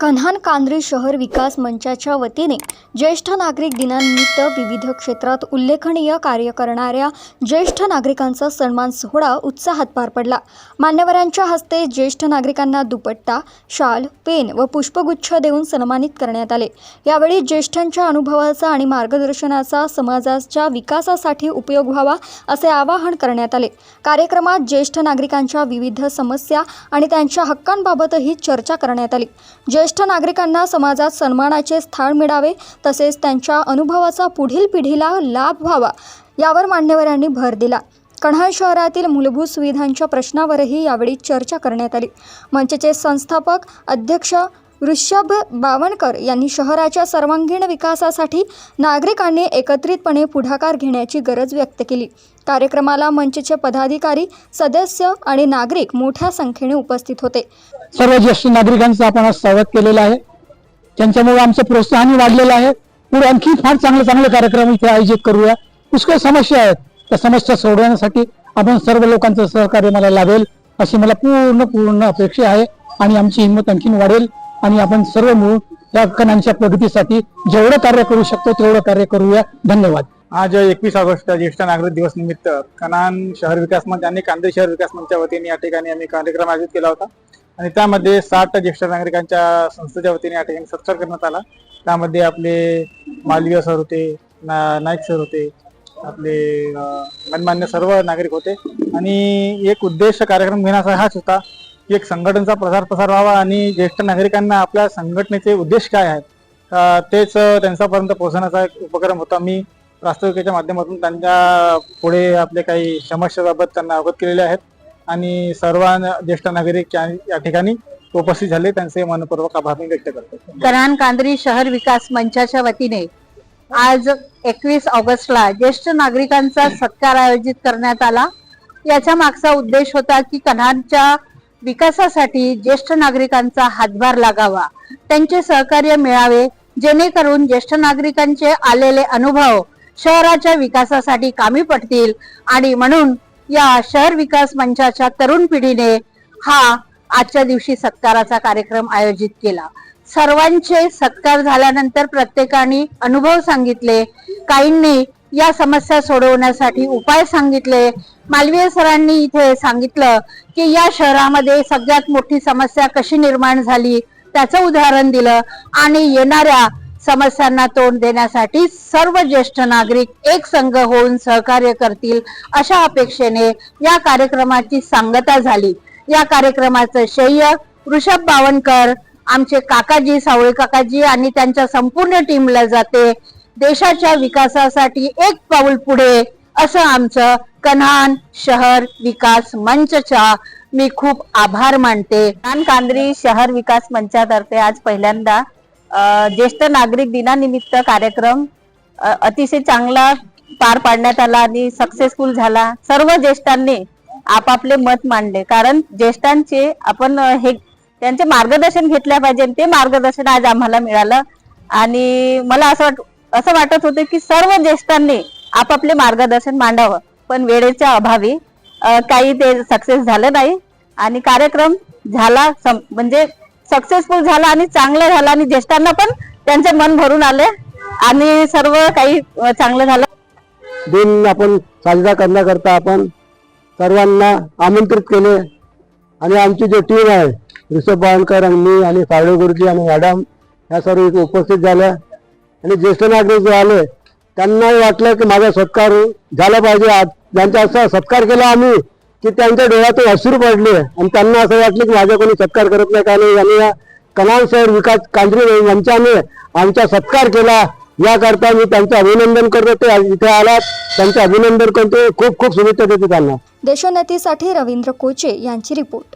कन्हान कांद्री शहर विकास मंचाच्या वतीने ज्येष्ठ नागरिक दिनानिमित्त विविध क्षेत्रात उल्लेखनीय कार्य करणाऱ्या ज्येष्ठ नागरिकांचा सन्मान सोहळा उत्साहात पार पडला। मान्यवरांच्या हस्ते ज्येष्ठ नागरिकांना दुपट्टा, शाल, पेन व पुष्पगुच्छ देऊन सन्मानित करण्यात आले। यावेळी ज्येष्ठांच्या अनुभवाचा आणि मार्गदर्शनाचा समाजाच्या विकासासाठी उपयोग व्हावा असे आवाहन करण्यात आले। कार्यक्रमात ज्येष्ठ नागरिकांच्या विविध समस्या आणि त्यांच्या हक्कांबाबतही चर्चा करण्यात आली। ज्येष्ठ नागरिकांना समाजात सन्मानाचे स्थान मिळावे तसेच त्यांच्या अनुभवाचा पुढील पिढीला लाभ व्हावा यावर मान्यवरांनी भर दिला। कन्हान शहरातील मूलभूत सुविधांच्या प्रश्नावरही यावेळी चर्चा करण्यात आली। मंचचे संस्थापक अध्यक्ष ऋषभ बावनकर यांनी शहराच्या सर्वांगीण विकासासाठी नागरिकांनी एकत्रितपणे पुढाकार घेण्याची गरज व्यक्त केली। कार्यक्रमाला मंचचे पदाधिकारी, सदस्य आणि नागरिक मोठ्या संख्येने उपस्थित होते। सर्व ज्येष्ठ नागरिकांचं आपण आज स्वागत केलेलं आहे। त्यांच्यामुळे आमचं प्रोत्साहन वाढलेलं आहे। पुढे आणखी फार चांगले कार्यक्रम इथे आयोजित करूया। पुष्कळ समस्या आहेत, त्या समस्या सोडवण्यासाठी आपण सर्व लोकांचं सहकार्य मला लाभेल अशी मला पूर्ण अपेक्षा आहे आणि आमची हिंमत आणखीन वाढेल आणि आपण सर्व मिळून या कन्हानच्या प्रगतीसाठी जेवढं कार्य करू शकतो तेवढं कार्य करूया। धन्यवाद। आज 21 ऑगस्ट ज्येष्ठ नागरिक दिवस निमित्त कन्हान शहर विकास मंच आणि कांद्री शहर विकास मंचच्या वतीने या ठिकाणी आम्ही कार्यक्रम आयोजित केला होता आणि त्यामध्ये 60 ज्येष्ठ नागरिकांच्या संस्थेच्या वतीने या ठिकाणी सत्कार करण्यात आला। त्यामध्ये आपले मालवीय सर होते, नाईक सर होते, आपले गणमान्य सर्व नागरिक होते आणि एक उद्देश कार्यक्रम घेण्याचा हाच होता की एक संघटनेचा प्रसार व्हावा आणि ज्येष्ठ नागरिकांना आपल्या संघटनेचे उद्देश काय आहेत तेच त्यांच्यापर्यंत पोहोचण्याचा एक उपक्रम होता। मी प्रास्ताविकेच्या माध्यमातून त्यांच्या पुढे आपले काही समस्याबाबत त्यांना अवगत केलेले आहेत आणि सर्व ज्येष्ठ नागरिक या ठिकाणी उपस्थित झाले, त्यांचे मनपूर्वक आभार व्यक्त करतो। कन्हान कांद्री शहर विकास मंचाच्या वतीने आज 21 ऑगस्टला ज्येष्ठ नागरिकांचा सत्कार आयोजित करण्यात आला। याचा मागचा उद्देश होता की कन्हानच्या विकासासाठी ज्येष्ठ नागरिकांचा हातभार लागावा, त्यांचे सहकार्य मिळावे, जेणेकरून ज्येष्ठ नागरिकांचे आलेले अनुभव शहराच्या विकासासाठी कामी पडतील आणि म्हणून या शहर विकास मंचाच्या तरुण पिढीने हा आजच्या दिवशी सत्काराचा कार्यक्रम आयोजित केला। सर्वांचे सत्कार झाल्यानंतर प्रत्येकाने अनुभव सांगितले, काहींनी या समस्या सोडवण्यासाठी उपाय सांगितले। मालवीय सरांनी इथे सांगितलं की या शहरामध्ये सगळ्यात मोठी समस्या कशी निर्माण झाली त्याचं उदाहरण दिलं आणि येणाऱ्या समस्यांना तोंड देण्यासाठी सर्व ज्येष्ठ नागरिक एक संघ होऊन सहकार्य करतील अशा अपेक्षेने या कार्यक्रमाची सांगता झाली। या कार्यक्रमाचं श्रेय ऋषभ बावनकर, आमचे काकाजी, सावळे काकाजी आणि त्यांच्या संपूर्ण टीमला जाते। देशाच्या विकासासाठी एक पाऊल पुढे असं आमचं कन्हान शहर विकास मंचच्या मी खूप आभार मानते। कन्हान कांद्री शहर विकास मंचातर्फे आज पहिल्यांदा ज्येष्ठ नागरिक दिनानिमित्त कार्यक्रम अतिशय चांगला पार पाडण्यात आला आणि सक्सेसफुल झाला। सर्व ज्येष्ठांनी आपापले मत मांडले, कारण ज्येष्ठांचे आपण हे त्यांचे मार्गदर्शन घेतल्या पाहिजे, ते मार्गदर्शन आज आम्हाला मिळालं आणि मला असं वाटत होतं की सर्व ज्येष्ठांनी आपापले मार्गदर्शन मांडावं, पण वेळेच्या अभावी काही ते सक्सेस झालं नाही आणि कार्यक्रम झाला म्हणजे सक्सेसफुल झाला आणि चांगलं झालं आणि ज्येष्ठांना पण त्यांचे मन भरून आले आणि सर्व काही चांगलं झालं। दिन आपण साजरा करण्याकरता आपण सर्वांना आमंत्रित केले आणि आमची जी टीम आहे ऋषभ बावनकर आणि मी आणि सावळे गुरुजी आणि मॅडम या सर्व इथे उपस्थित झाल्या आणि ज्येष्ठ नागरिक जे आले त्यांनाही वाटलं की माझा सत्कार झाला पाहिजे। आज त्यांचा असा सत्कार केला आम्ही की त्यांच्या डोळ्यातून अश्रू पडले आणि त्यांना असं वाटलं की माझा कोणी सत्कार करत नाही का नाही, आणि या कन्हान शहर विकास कांद्री मंचाने आमचा सत्कार केला याकरता मी त्यांचं अभिनंदन करतो। ते इथे आलात त्यांचे अभिनंदन करतो, खूप शुभेच्छा देतो त्यांना। देशोन्नतीसाठी रवींद्र कोचे यांची रिपोर्ट।